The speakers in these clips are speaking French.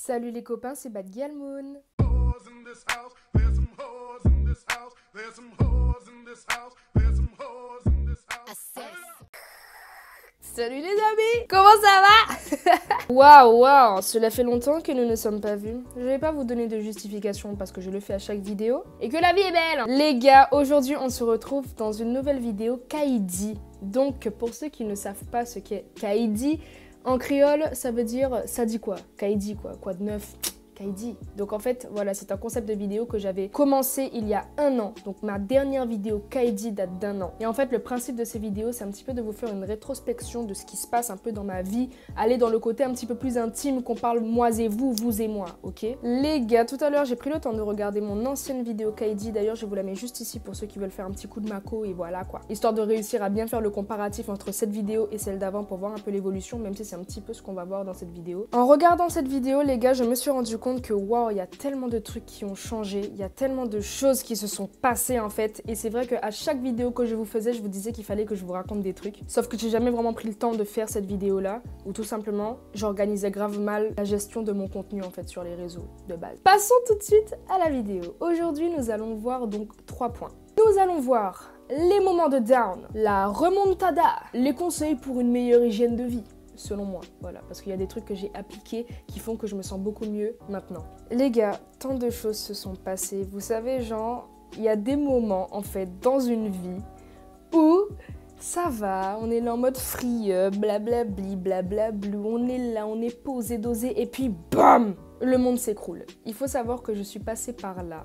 Salut les copains, c'est Bad Gyal Moon. Salut les amis, comment ça va? Waouh, cela fait longtemps que nous ne sommes pas vus. Je vais pas vous donner de justification parce que je le fais à chaque vidéo. Et que la vie est belle. Les gars, aujourd'hui on se retrouve dans une nouvelle vidéo Kaidi. Donc pour ceux qui ne savent pas ce qu'est Kaidi, en créole ça veut dire ça dit quoi? Kaidi quoi de neuf? Kaidi. Donc en fait, voilà, c'est un concept de vidéo que j'avais commencé il y a 1 an. Donc ma dernière vidéo Kaidi date d'1 an. Et en fait, le principe de ces vidéos, c'est un petit peu de vous faire une rétrospection de ce qui se passe un peu dans ma vie, aller dans le côté un petit peu plus intime, qu'on parle moi et vous et moi, ok? Les gars, tout à l'heure, j'ai pris le temps de regarder mon ancienne vidéo Kaidi. D'ailleurs, je vous la mets juste ici pour ceux qui veulent faire un petit coup de maco et voilà quoi. Histoire de réussir à bien faire le comparatif entre cette vidéo et celle d'avant pour voir un peu l'évolution, même si c'est un petit peu ce qu'on va voir dans cette vidéo. En regardant cette vidéo, les gars, je me suis rendu compte que waouh, il y a tellement de trucs qui ont changé, il y a tellement de choses qui se sont passées en fait, et c'est vrai qu'à chaque vidéo que je vous faisais, je vous disais qu'il fallait que je vous raconte des trucs, sauf que j'ai jamais vraiment pris le temps de faire cette vidéo là, ou tout simplement, j'organisais grave mal la gestion de mon contenu en fait sur les réseaux de base. Passons tout de suite à la vidéo. Aujourd'hui, nous allons voir donc 3 points. Nous allons voir les moments de down, la remontada, les conseils pour une meilleure hygiène de vie. Selon moi, voilà, parce qu'il y a des trucs que j'ai appliqués qui font que je me sens beaucoup mieux maintenant. Les gars, tant de choses se sont passées, vous savez, genre, il y a des moments, en fait, dans une vie où ça va, on est là en mode free, blablabli, blablablou, on est là, on est posé, dosé, et puis BAM! Le monde s'écroule. Il faut savoir que je suis passée par là.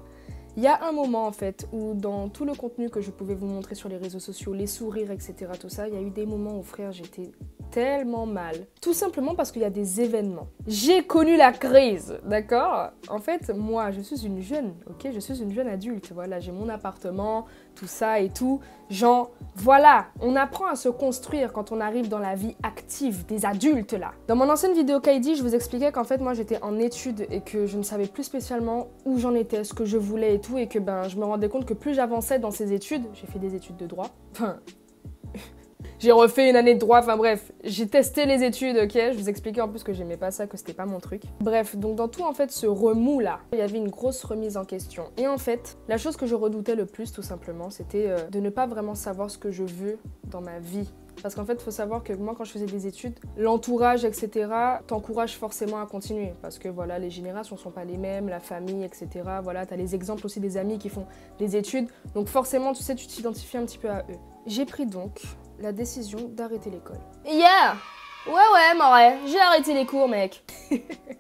Il y a un moment en fait où dans tout le contenu que je pouvais vous montrer sur les réseaux sociaux, les sourires, etc. tout ça, il y a eu des moments où frère j'étais tellement mal. Tout simplement parce qu'il y a des événements. J'ai connu la crise, d'accord? En fait, moi je suis une jeune, ok? Je suis une jeune adulte, voilà, j'ai mon appartement, tout ça et tout. Genre, voilà, on apprend à se construire quand on arrive dans la vie active des adultes là. Dans mon ancienne vidéo Kaidi, je vous expliquais qu'en fait moi j'étais en études et que je ne savais plus spécialement où j'en étais, ce que je voulais et tout, et que ben je me rendais compte que plus j'avançais dans ces études, j'ai fait des études de droit, enfin j'ai refait une année de droit, enfin bref, j'ai testé les études, ok, je vous expliquais en plus que j'aimais pas ça, que c'était pas mon truc. Bref, donc dans tout en fait ce remous là, il y avait une grosse remise en question. Et en fait, la chose que je redoutais le plus tout simplement, c'était de ne pas vraiment savoir ce que je veux dans ma vie. Parce qu'en fait, il faut savoir que moi, quand je faisais des études, l'entourage, etc., t'encourage forcément à continuer. Parce que voilà, les générations sont pas les mêmes, la famille, etc. Voilà, t'as les exemples aussi des amis qui font des études. Donc forcément, tu sais, tu t'identifies un petit peu à eux. J'ai pris donc la décision d'arrêter l'école. Yeah! Ouais, Moret, j'ai arrêté les cours, mec.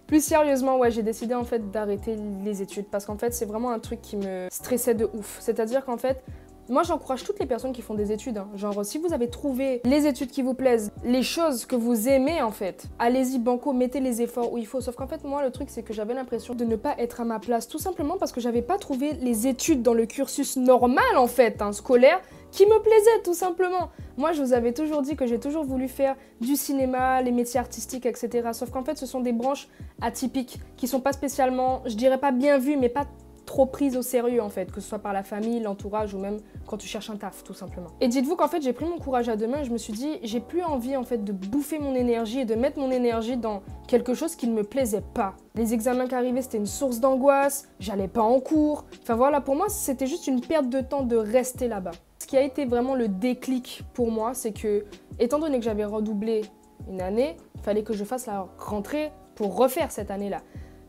Plus sérieusement, ouais, j'ai décidé en fait d'arrêter les études. Parce qu'en fait, c'est vraiment un truc qui me stressait de ouf. C'est-à-dire qu'en fait, moi, j'encourage toutes les personnes qui font des études. Hein. Genre, si vous avez trouvé les études qui vous plaisent, les choses que vous aimez, en fait, allez-y banco, mettez les efforts où il faut. Sauf qu'en fait, moi, le truc, c'est que j'avais l'impression de ne pas être à ma place. Tout simplement parce que j'avais pas trouvé les études dans le cursus normal, en fait, hein, scolaire, qui me plaisait, tout simplement. Moi, je vous avais toujours dit que j'ai toujours voulu faire du cinéma, les métiers artistiques, etc. Sauf qu'en fait, ce sont des branches atypiques qui sont pas spécialement, je dirais pas bien vues, mais pas trop prise au sérieux en fait, que ce soit par la famille, l'entourage ou même quand tu cherches un taf tout simplement. Et dites-vous qu'en fait j'ai pris mon courage à deux mains et je me suis dit j'ai plus envie en fait de bouffer mon énergie et de mettre mon énergie dans quelque chose qui ne me plaisait pas. Les examens qui arrivaient c'était une source d'angoisse, j'allais pas en cours, enfin voilà, pour moi c'était juste une perte de temps de rester là-bas. Ce qui a été vraiment le déclic pour moi, c'est que étant donné que j'avais redoublé une année, il fallait que je fasse la rentrée pour refaire cette année-là.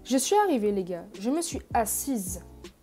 Je suis arrivée, les gars, je me suis assise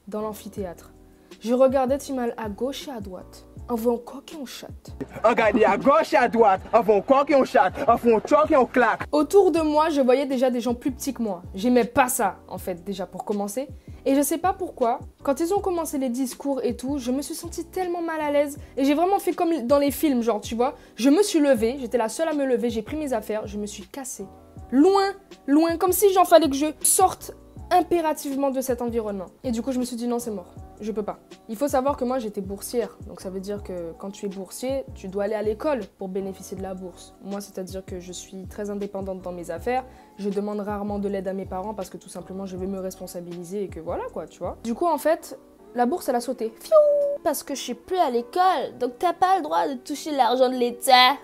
dans l'amphithéâtre. Je regardais Timal à gauche et à droite. On veut encore qu'on chatte. Regardez à gauche et à droite, on veut encore qu'on chatte, on fait un choc et on claque. Autour de moi, je voyais déjà des gens plus petits que moi. J'aimais pas ça, en fait, déjà pour commencer. Et je sais pas pourquoi, quand ils ont commencé les discours et tout, je me suis sentie tellement mal à l'aise. Et j'ai vraiment fait comme dans les films, genre, tu vois. Je me suis levée, j'étais la seule à me lever, j'ai pris mes affaires, je me suis cassée. Loin, comme si j'en fallait que je sorte impérativement de cet environnement. Et du coup, je me suis dit non, c'est mort. Je peux pas. Il faut savoir que moi, j'étais boursière. Donc ça veut dire que quand tu es boursier, tu dois aller à l'école pour bénéficier de la bourse. Moi, c'est-à-dire que je suis très indépendante dans mes affaires. Je demande rarement de l'aide à mes parents parce que tout simplement, je veux me responsabiliser et que voilà quoi, tu vois. Du coup, en fait, la bourse, elle a sauté. Fiou! Parce que je suis plus à l'école, donc t'as pas le droit de toucher l'argent de l'État.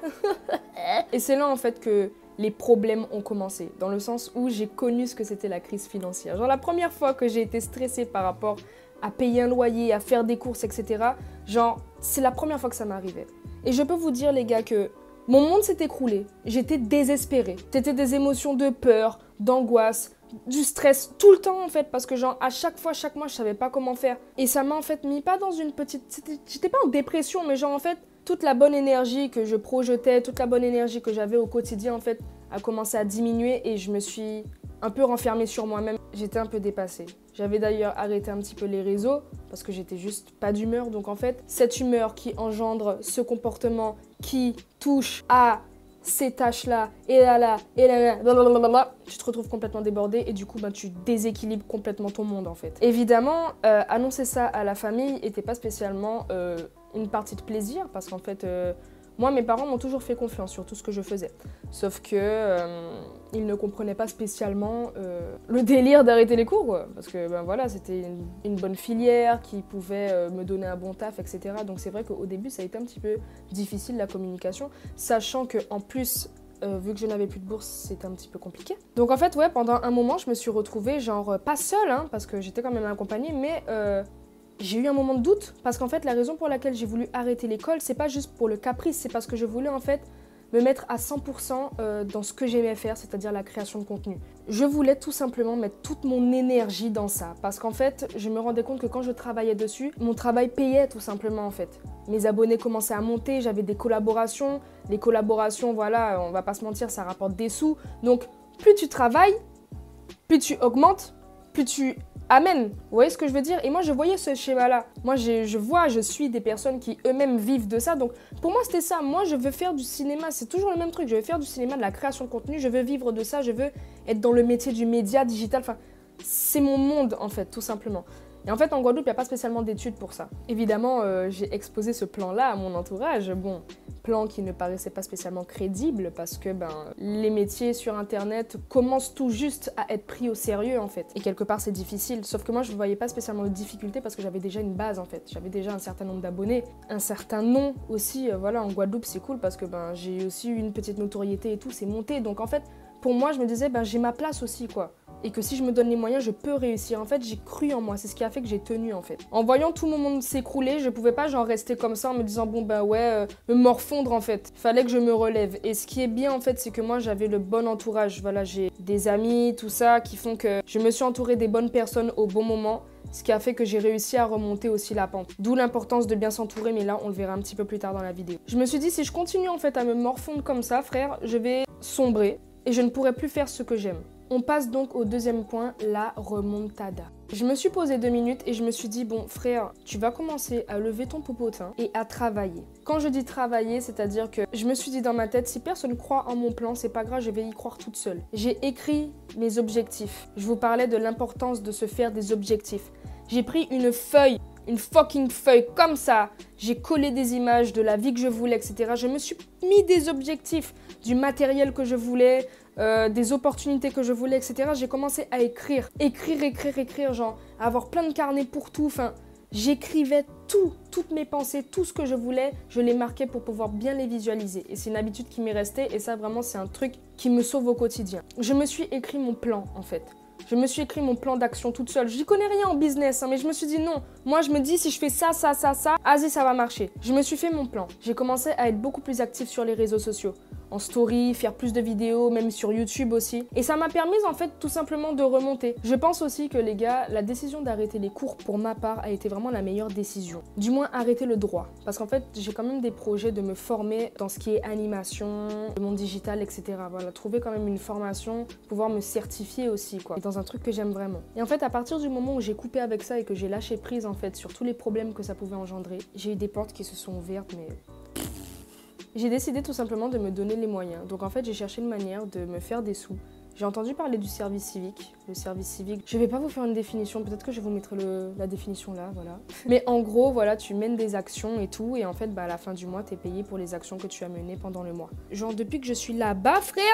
Et c'est là, en fait, que les problèmes ont commencé. Dans le sens où j'ai connu ce que c'était la crise financière. Genre la première fois que j'ai été stressée par rapport à payer un loyer, à faire des courses, etc. Genre, c'est la première fois que ça m'arrivait. Et je peux vous dire, les gars, que mon monde s'est écroulé. J'étais désespérée. C'était des émotions de peur, d'angoisse, du stress tout le temps en fait, parce que genre à chaque fois, chaque mois, je savais pas comment faire. Et ça m'a en fait mis pas dans une petite... J'étais pas en dépression, mais genre en fait, toute la bonne énergie que je projetais, toute la bonne énergie que j'avais au quotidien en fait, a commencé à diminuer et je me suis un peu renfermée sur moi-même. J'étais un peu dépassée. J'avais d'ailleurs arrêté un petit peu les réseaux parce que j'étais juste pas d'humeur. Donc en fait, cette humeur qui engendre ce comportement qui touche à ces tâches-là, et là, blablabla, tu te retrouves complètement débordé et du coup, tu déséquilibres complètement ton monde en fait. Évidemment, annoncer ça à la famille n'était pas spécialement une partie de plaisir parce qu'en fait, moi, mes parents m'ont toujours fait confiance sur tout ce que je faisais. Sauf que ils ne comprenaient pas spécialement le délire d'arrêter les cours, quoi. Parce que voilà, c'était une bonne filière qui pouvait me donner un bon taf, etc. Donc c'est vrai qu'au début, ça a été un petit peu difficile la communication, sachant qu'en plus, vu que je n'avais plus de bourse, c'était un petit peu compliqué. Donc en fait, ouais, pendant un moment, je me suis retrouvée, genre, pas seule, hein, parce que j'étais quand même accompagnée, mais... j'ai eu un moment de doute parce qu'en fait la raison pour laquelle j'ai voulu arrêter l'école, c'est pas juste pour le caprice, c'est parce que je voulais en fait me mettre à 100% dans ce que j'aimais faire, c'est-à-dire la création de contenu. Je voulais tout simplement mettre toute mon énergie dans ça parce qu'en fait je me rendais compte que quand je travaillais dessus, mon travail payait tout simplement en fait. Mes abonnés commençaient à monter, j'avais des collaborations, les collaborations, voilà, on va pas se mentir, ça rapporte des sous. Donc plus tu travailles, plus tu augmentes, plus tu amènes. Vous voyez ce que je veux dire? Et moi, je voyais ce schéma-là. Moi, je suis des personnes qui eux-mêmes vivent de ça. Donc, pour moi, c'était ça. Moi, je veux faire du cinéma. C'est toujours le même truc. Je veux faire du cinéma, de la création de contenu. Je veux vivre de ça. Je veux être dans le métier du média digital. Enfin, c'est mon monde, en fait, tout simplement. Et en fait, en Guadeloupe, il n'y a pas spécialement d'études pour ça. Évidemment, j'ai exposé ce plan-là à mon entourage. Bon, plan qui ne paraissait pas spécialement crédible parce que les métiers sur Internet commencent tout juste à être pris au sérieux, en fait. Et quelque part, c'est difficile. Sauf que moi, je ne voyais pas spécialement de difficulté parce que j'avais déjà une base, en fait. J'avais déjà un certain nombre d'abonnés, un certain nom aussi. Voilà, en Guadeloupe, c'est cool parce que j'ai aussi eu une petite notoriété et tout, c'est monté. Donc, en fait, pour moi, je me disais, j'ai ma place aussi, quoi. Et que si je me donne les moyens, je peux réussir. En fait, j'ai cru en moi. C'est ce qui a fait que j'ai tenu, en fait. En voyant tout mon monde s'écrouler, je pouvais pas genre rester comme ça en me disant bon ouais, me morfondre en fait. Fallait que je me relève. Et ce qui est bien en fait, c'est que moi j'avais le bon entourage. Voilà, j'ai des amis, tout ça, qui font que je me suis entourée des bonnes personnes au bon moment. Ce qui a fait que j'ai réussi à remonter aussi la pente. D'où l'importance de bien s'entourer, mais là on le verra un petit peu plus tard dans la vidéo. Je me suis dit si je continue en fait à me morfondre comme ça, frère, je vais sombrer et je ne pourrai plus faire ce que j'aime. On passe donc au deuxième point, la remontada. Je me suis posé 2 minutes et je me suis dit, bon frère, tu vas commencer à lever ton popotin et à travailler. Quand je dis travailler, c'est-à-dire que je me suis dit dans ma tête, si personne croit en mon plan, c'est pas grave, je vais y croire toute seule. J'ai écrit mes objectifs. Je vous parlais de l'importance de se faire des objectifs. J'ai pris une feuille, une fucking feuille comme ça. J'ai collé des images de la vie que je voulais, etc. Je me suis mis des objectifs, du matériel que je voulais, des opportunités que je voulais, etc. J'ai commencé à écrire, genre avoir plein de carnets pour tout. Enfin, j'écrivais tout, toutes mes pensées, tout ce que je voulais, je les marquais pour pouvoir bien les visualiser. Et c'est une habitude qui m'est restée et ça vraiment c'est un truc qui me sauve au quotidien. Je me suis écrit mon plan en fait. Je me suis écrit mon plan d'action toute seule. J'y connais rien en business, hein, mais je me suis dit non. Moi, je me dis si je fais ça, vas-y, ça va marcher. Je me suis fait mon plan. J'ai commencé à être beaucoup plus active sur les réseaux sociaux. En story, faire plus de vidéos, même sur YouTube aussi. Et ça m'a permis en fait tout simplement de remonter. Je pense aussi que les gars, la décision d'arrêter les cours pour ma part a été vraiment la meilleure décision. Du moins arrêter le droit. Parce qu'en fait, j'ai quand même des projets de me former dans ce qui est animation, le monde digital, etc. Voilà, trouver quand même une formation, pouvoir me certifier aussi, quoi. Et dans un truc que j'aime vraiment. Et en fait, à partir du moment où j'ai coupé avec ça et que j'ai lâché prise en fait sur tous les problèmes que ça pouvait engendrer, j'ai eu des portes qui se sont ouvertes, mais... J'ai décidé tout simplement de me donner les moyens. Donc en fait, j'ai cherché une manière de me faire des sous. J'ai entendu parler du service civique. Le service civique, je vais pas vous faire une définition, peut-être que je vous mettrai la définition là, voilà. Mais en gros, voilà, tu mènes des actions et tout, et en fait, à la fin du mois, t'es payé pour les actions que tu as menées pendant le mois. Genre, depuis que je suis là-bas, frère,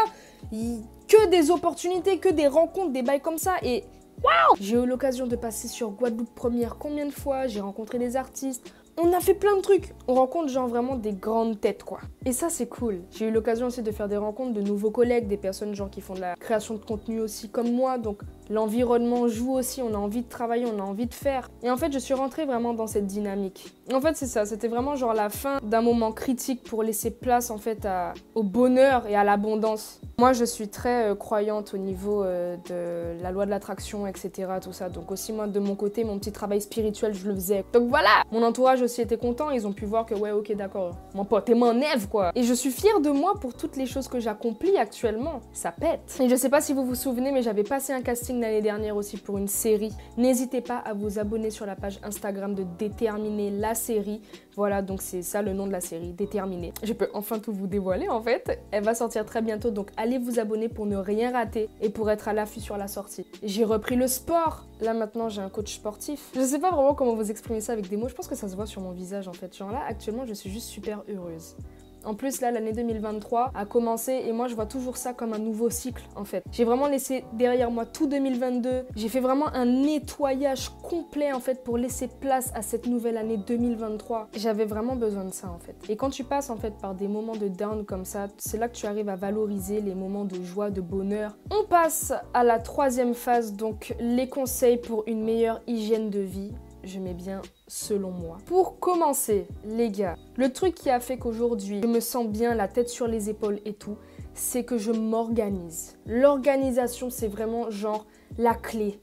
que des opportunités, que des rencontres, des bails comme ça, et waouh! J'ai eu l'occasion de passer sur Guadeloupe Première combien de fois, j'ai rencontré des artistes, On a fait plein de trucs. On rencontre genre vraiment des grandes têtes quoi. Et ça c'est cool. J'ai eu l'occasion aussi de faire des rencontres de nouveaux collègues, des personnes genre qui font de la création de contenu aussi comme moi. Donc l'environnement joue aussi, on a envie de travailler, on a envie de faire. Et en fait je suis rentrée vraiment dans cette dynamique. En fait c'est ça, c'était vraiment genre la fin d'un moment critique pour laisser place en fait au bonheur et à l'abondance. Moi je suis très croyante au niveau de la loi de l'attraction, etc. tout ça. Donc aussi moi de mon côté, mon petit travail spirituel je le faisais. Donc voilà, mon entourage aussi était content, ils ont pu voir que ouais ok d'accord, mon pote t'es mon nève quoi. Et je suis fière de moi pour toutes les choses que j'accomplis actuellement, ça pète. Et je sais pas si vous vous souvenez mais j'avais passé un casting l'année dernière aussi pour une série. N'hésitez pas à vous abonner sur la page Instagram de Déterminer la série. Voilà donc c'est ça le nom de la série, Déterminer. Je peux enfin tout vous dévoiler en fait. Elle va sortir très bientôt donc allez vous abonner pour ne rien rater et pour être à l'affût sur la sortie. J'ai repris le sport. Là maintenant j'ai un coach sportif. Je sais pas vraiment comment vous exprimer ça avec des mots. Je pense que ça se voit sur mon visage en fait. Genre là actuellement je suis juste super heureuse. En plus là l'année 2023 a commencé et moi je vois toujours ça comme un nouveau cycle en fait. J'ai vraiment laissé derrière moi tout 2022. J'ai fait vraiment un nettoyage complet en fait pour laisser place à cette nouvelle année 2023. J'avais vraiment besoin de ça en fait. Et quand tu passes en fait par des moments de down comme ça, c'est là que tu arrives à valoriser les moments de joie, de bonheur. On passe à la troisième phase, donc les conseils pour une meilleure hygiène de vie. Je mets bien selon moi. Pour commencer, les gars, le truc qui a fait qu'aujourd'hui, je me sens bien, la tête sur les épaules et tout, c'est que je m'organise. L'organisation, c'est vraiment genre la clé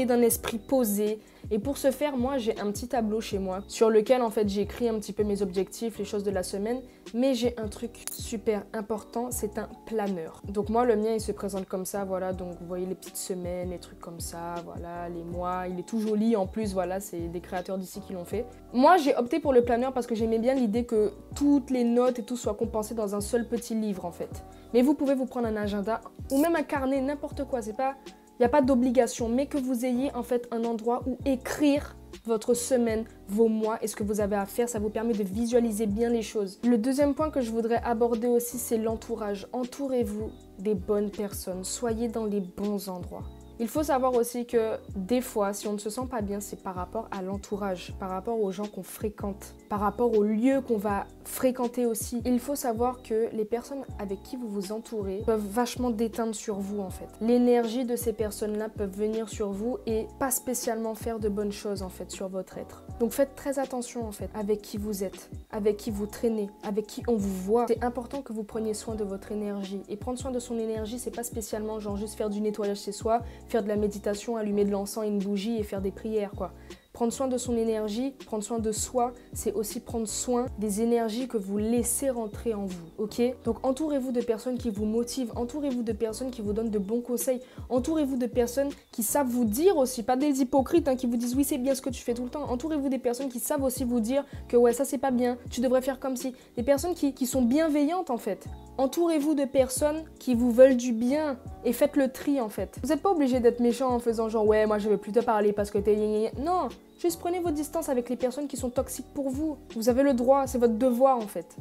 d'un esprit posé. Et pour ce faire, moi, j'ai un petit tableau chez moi sur lequel, en fait, j'ai écrit un petit peu mes objectifs, les choses de la semaine. Mais j'ai un truc super important, c'est un planeur. Donc moi, le mien, il se présente comme ça, voilà. Donc vous voyez les petites semaines, les trucs comme ça, voilà, les mois. Il est tout joli en plus, voilà, c'est des créateurs d'ici qui l'ont fait. Moi, j'ai opté pour le planeur parce que j'aimais bien l'idée que toutes les notes et tout soient compensées dans un seul petit livre, en fait. Mais vous pouvez vous prendre un agenda ou même un carnet, n'importe quoi, c'est pas... Il n'y a pas d'obligation, mais que vous ayez en fait un endroit où écrire votre semaine, vos mois et ce que vous avez à faire. Ça vous permet de visualiser bien les choses. Le deuxième point que je voudrais aborder aussi, c'est l'entourage. Entourez-vous des bonnes personnes. Soyez dans les bons endroits. Il faut savoir aussi que des fois, si on ne se sent pas bien, c'est par rapport à l'entourage, par rapport aux gens qu'on fréquente, par rapport aux lieux qu'on va fréquenter aussi. Il faut savoir que les personnes avec qui vous vous entourez peuvent vachement déteindre sur vous en fait. L'énergie de ces personnes-là peuvent venir sur vous et pas spécialement faire de bonnes choses en fait sur votre être. Donc faites très attention en fait avec qui vous êtes, avec qui vous traînez, avec qui on vous voit. C'est important que vous preniez soin de votre énergie. Et prendre soin de son énergie, c'est pas spécialement genre juste faire du nettoyage chez soi, faire de la méditation, allumer de l'encens et une bougie et faire des prières quoi. Prendre soin de son énergie, prendre soin de soi, c'est aussi prendre soin des énergies que vous laissez rentrer en vous, ok? Donc entourez-vous de personnes qui vous motivent, entourez-vous de personnes qui vous donnent de bons conseils, entourez-vous de personnes qui savent vous dire aussi, pas des hypocrites hein, qui vous disent oui c'est bien ce que tu fais tout le temps, entourez-vous des personnes qui savent aussi vous dire que ouais ça c'est pas bien, tu devrais faire comme si, des personnes qui sont bienveillantes en fait. Entourez-vous de personnes qui vous veulent du bien et faites le tri en fait. Vous n'êtes pas obligé d'être méchant en faisant genre ouais moi je vais plus te parler parce que t'es... Non, juste prenez vos distances avec les personnes qui sont toxiques pour vous. Vous avez le droit, c'est votre devoir en fait.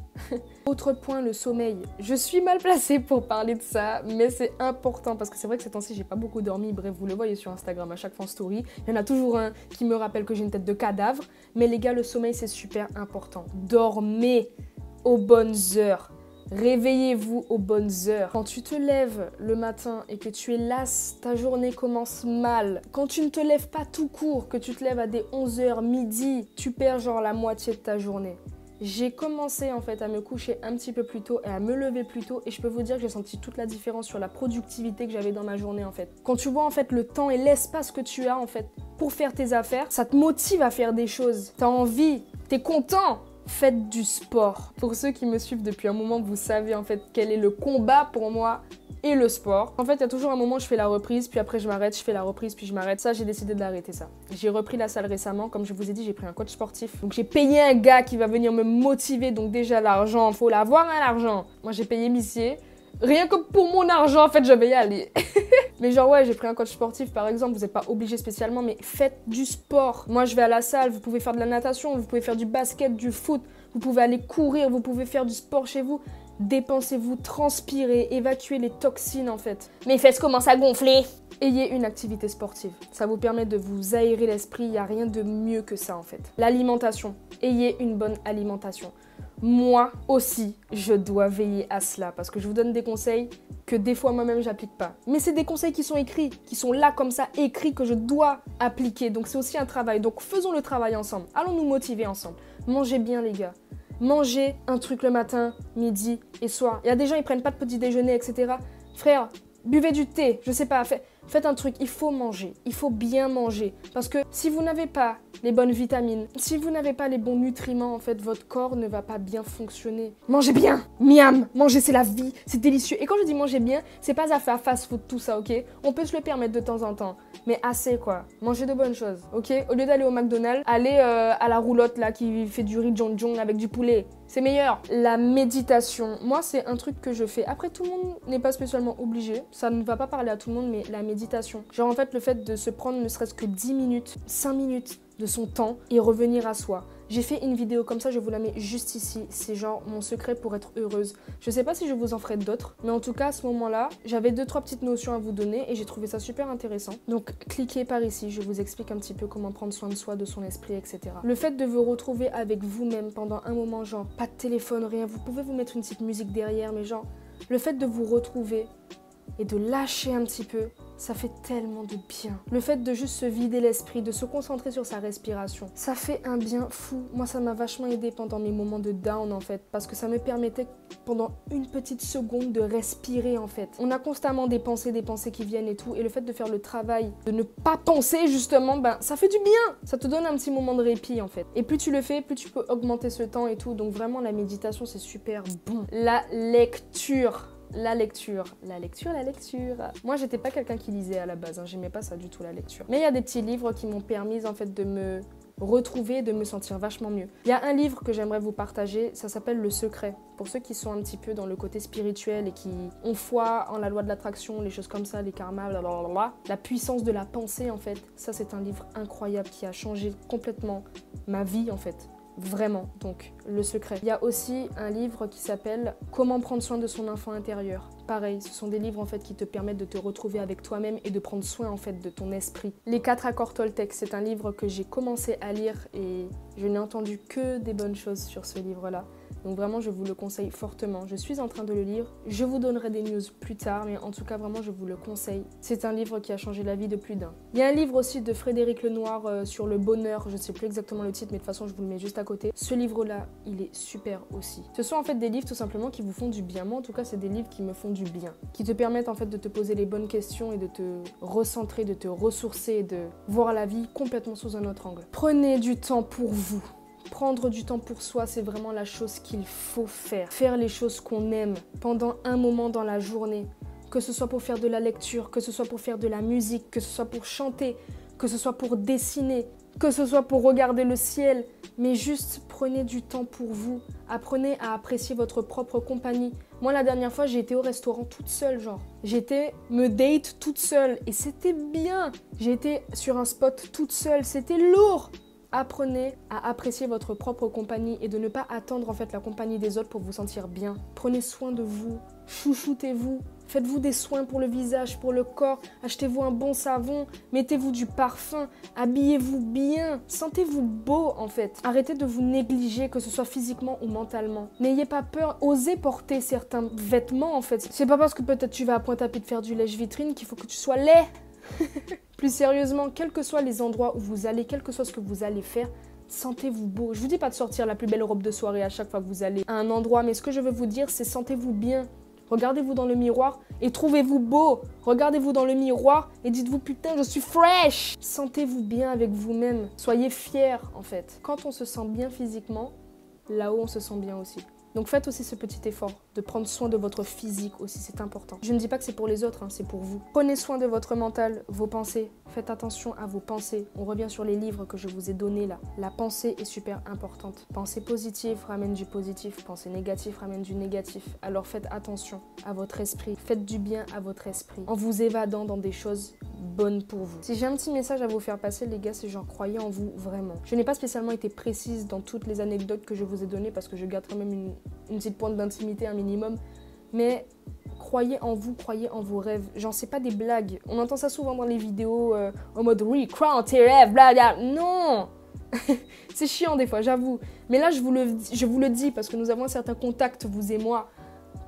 Autre point, le sommeil. Je suis mal placée pour parler de ça, mais c'est important parce que c'est vrai que ces temps-ci j'ai pas beaucoup dormi. Bref, vous le voyez sur Instagram à chaque fois en story. Il y en a toujours un qui me rappelle que j'ai une tête de cadavre. Mais les gars, le sommeil c'est super important. Dormez aux bonnes heures. Réveillez-vous aux bonnes heures. Quand tu te lèves le matin et que tu es lasse, ta journée commence mal. Quand tu ne te lèves pas tout court, que tu te lèves à des 11h, midi, tu perds genre la moitié de ta journée. J'ai commencé en fait à me coucher un petit peu plus tôt et à me lever plus tôt et je peux vous dire que j'ai senti toute la différence sur la productivité que j'avais dans ma journée en fait. Quand tu vois en fait le temps et l'espace que tu as en fait pour faire tes affaires, ça te motive à faire des choses. T'as envie, t'es content. Faites du sport. Pour ceux qui me suivent depuis un moment, vous savez en fait quel est le combat pour moi et le sport. En fait, il y a toujours un moment où je fais la reprise, puis après je m'arrête, je fais la reprise, puis je m'arrête. Ça, j'ai décidé d'arrêter ça. J'ai repris la salle récemment. Comme je vous ai dit, j'ai pris un coach sportif. Donc j'ai payé un gars qui va venir me motiver. Donc déjà, l'argent, faut l'avoir, hein, l'argent. Moi, j'ai payé Missier. Rien que pour mon argent, en fait, je vais y aller. Mais genre, ouais, j'ai pris un coach sportif, par exemple. Vous n'êtes pas obligé spécialement, mais faites du sport. Moi, je vais à la salle. Vous pouvez faire de la natation, vous pouvez faire du basket, du foot. Vous pouvez aller courir, vous pouvez faire du sport chez vous. Dépensez-vous, transpirez, évacuez les toxines, en fait. Mes fesses commencent à gonfler. Ayez une activité sportive. Ça vous permet de vous aérer l'esprit. Il n'y a rien de mieux que ça en fait. L'alimentation. Ayez une bonne alimentation. Moi aussi, je dois veiller à cela parce que je vous donne des conseils que des fois moi-même j'applique pas. Mais c'est des conseils qui sont écrits, qui sont là comme ça, écrits, que je dois appliquer. Donc c'est aussi un travail. Donc faisons le travail ensemble. Allons nous motiver ensemble. Mangez bien les gars. Mangez un truc le matin, midi et soir. Il y a des gens, ils prennent pas de petit déjeuner, etc. Frère, buvez du thé, je sais pas, faites un truc, il faut manger, il faut bien manger. Parce que si vous n'avez pas les bonnes vitamines, si vous n'avez pas les bons nutriments, en fait, votre corps ne va pas bien fonctionner. Mangez bien, miam, manger c'est la vie, c'est délicieux. Et quand je dis manger bien, c'est pas à faire fast-food, tout ça, ok? On peut se le permettre de temps en temps, mais assez quoi. Mangez de bonnes choses, ok? Au lieu d'aller au McDonald's, allez à la roulotte là qui fait du riz jong avec du poulet. C'est meilleur. La méditation, moi c'est un truc que je fais. Après tout le monde n'est pas spécialement obligé, ça ne va pas parler à tout le monde, mais la méditation. Genre en fait le fait de se prendre ne serait-ce que 10 minutes, 5 minutes de son temps et revenir à soi. J'ai fait une vidéo comme ça, je vous la mets juste ici. C'est genre mon secret pour être heureuse. Je sais pas si je vous en ferai d'autres, mais en tout cas à ce moment-là, j'avais 2-3 petites notions à vous donner et j'ai trouvé ça super intéressant. Donc cliquez par ici, je vous explique un petit peu comment prendre soin de soi, de son esprit, etc. Le fait de vous retrouver avec vous-même pendant un moment, genre pas de téléphone, rien, vous pouvez vous mettre une petite musique derrière, mais genre le fait de vous retrouver et de lâcher un petit peu, ça fait tellement de bien. Le fait de juste se vider l'esprit, de se concentrer sur sa respiration, ça fait un bien fou. Moi, ça m'a vachement aidé pendant mes moments de down, en fait, parce que ça me permettait pendant une petite seconde de respirer, en fait. On a constamment des pensées qui viennent et tout, et le fait de faire le travail, de ne pas penser, justement, ben, ça fait du bien. Ça te donne un petit moment de répit, en fait. Et plus tu le fais, plus tu peux augmenter ce temps et tout. Donc vraiment, la méditation, c'est super bon. La lecture. La lecture. Moi, j'étais pas quelqu'un qui lisait à la base, hein. J'aimais pas ça du tout, la lecture. Mais il y a des petits livres qui m'ont permis, en fait, de me retrouver, de me sentir vachement mieux. Il y a un livre que j'aimerais vous partager, ça s'appelle Le Secret. Pour ceux qui sont un petit peu dans le côté spirituel et qui ont foi en la loi de l'attraction, les choses comme ça, les karmas, blablabla. La puissance de la pensée, en fait. Ça, c'est un livre incroyable qui a changé complètement ma vie, en fait. Vraiment, donc Le Secret. Il y a aussi un livre qui s'appelle Comment prendre soin de son enfant intérieur. Pareil, ce sont des livres en fait qui te permettent de te retrouver avec toi-même et de prendre soin en fait de ton esprit. Les 4 accords Toltec, c'est un livre que j'ai commencé à lire et je n'ai entendu que des bonnes choses sur ce livre-là. Donc vraiment, je vous le conseille fortement. Je suis en train de le lire. Je vous donnerai des news plus tard, mais en tout cas, vraiment, je vous le conseille. C'est un livre qui a changé la vie de plus d'un. Il y a un livre aussi de Frédéric Lenoir sur le bonheur. Je ne sais plus exactement le titre, mais de toute façon, je vous le mets juste à côté. Ce livre-là, il est super aussi. Ce sont en fait des livres tout simplement qui vous font du bien. Moi, en tout cas, c'est des livres qui me font du bien. Qui te permettent en fait de te poser les bonnes questions et de te recentrer, de te ressourcer et de voir la vie complètement sous un autre angle. Prenez du temps pour vous. Prendre du temps pour soi, c'est vraiment la chose qu'il faut faire. Faire les choses qu'on aime pendant un moment dans la journée. Que ce soit pour faire de la lecture, que ce soit pour faire de la musique, que ce soit pour chanter, que ce soit pour dessiner, que ce soit pour regarder le ciel. Mais juste prenez du temps pour vous. Apprenez à apprécier votre propre compagnie. Moi, la dernière fois, j'ai été au restaurant toute seule, genre. J'étais me date toute seule et c'était bien. J'ai été sur un spot toute seule, c'était lourd. Apprenez à apprécier votre propre compagnie et de ne pas attendre en fait la compagnie des autres pour vous sentir bien. Prenez soin de vous, chouchoutez-vous, faites-vous des soins pour le visage, pour le corps, achetez-vous un bon savon, mettez-vous du parfum, habillez-vous bien, sentez-vous beau en fait. Arrêtez de vous négliger, que ce soit physiquement ou mentalement. N'ayez pas peur, osez porter certains vêtements en fait. C'est pas parce que peut-être tu vas à Pointe-à-Pitre faire du lèche-vitrine qu'il faut que tu sois laid. Plus sérieusement, quels que soient les endroits où vous allez, quel que soit ce que vous allez faire, sentez-vous beau. Je vous dis pas de sortir la plus belle robe de soirée à chaque fois que vous allez à un endroit, mais ce que je veux vous dire, c'est sentez-vous bien. Regardez-vous dans le miroir et trouvez-vous beau. Regardez-vous dans le miroir et dites-vous putain, je suis fresh. Sentez-vous bien avec vous-même. Soyez fiers en fait. Quand on se sent bien physiquement, là-haut on se sent bien aussi. Donc faites aussi ce petit effort de prendre soin de votre physique aussi, c'est important. Je ne dis pas que c'est pour les autres, hein, c'est pour vous. Prenez soin de votre mental, vos pensées. Faites attention à vos pensées. On revient sur les livres que je vous ai donnés là. La pensée est super importante. Pensée positive ramène du positif, pensée négative ramène du négatif. Alors faites attention à votre esprit. Faites du bien à votre esprit en vous évadant dans des choses bonnes pour vous. Si j'ai un petit message à vous faire passer les gars, c'est genre croyez en vous vraiment. Je n'ai pas spécialement été précise dans toutes les anecdotes que je vous ai données parce que je garde quand même une petite pointe d'intimité, un minimum. Mais Croyez en vous, croyez en vos rêves. J'en sais pas des blagues. On entend ça souvent dans les vidéos en mode oui, crois en tes rêves, blablabla. Non. C'est chiant des fois, j'avoue. Mais là, je vous le dis parce que nous avons un certain contact, vous et moi.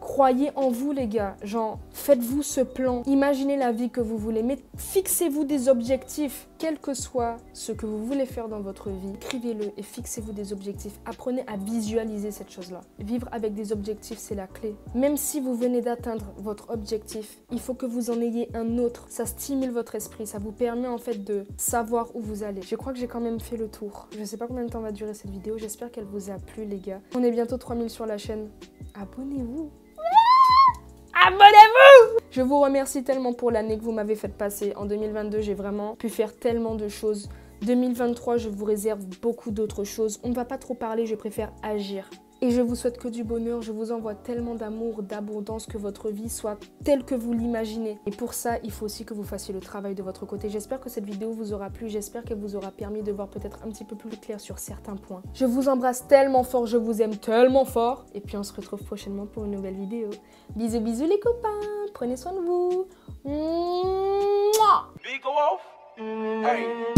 Croyez en vous les gars, genre faites-vous ce plan, imaginez la vie que vous voulez, mais fixez-vous des objectifs, quel que soit ce que vous voulez faire dans votre vie, écrivez-le et fixez-vous des objectifs, apprenez à visualiser cette chose-là. Vivre avec des objectifs, c'est la clé. Même si vous venez d'atteindre votre objectif, il faut que vous en ayez un autre, ça stimule votre esprit, ça vous permet en fait de savoir où vous allez. Je crois que j'ai quand même fait le tour, je sais pas combien de temps va durer cette vidéo, j'espère qu'elle vous a plu les gars. On est bientôt 3000 sur la chaîne, abonnez-vous. Abonnez-vous! Je vous remercie tellement pour l'année que vous m'avez fait passer. En 2022, j'ai vraiment pu faire tellement de choses. 2023, je vous réserve beaucoup d'autres choses. On ne va pas trop parler, je préfère agir. Et je vous souhaite que du bonheur, je vous envoie tellement d'amour, d'abondance, que votre vie soit telle que vous l'imaginez. Et pour ça, il faut aussi que vous fassiez le travail de votre côté. J'espère que cette vidéo vous aura plu, j'espère qu'elle vous aura permis de voir peut-être un petit peu plus clair sur certains points. Je vous embrasse tellement fort, je vous aime tellement fort. Et puis on se retrouve prochainement pour une nouvelle vidéo. Bisous bisous les copains, prenez soin de vous. Mouah. Big off. Hey.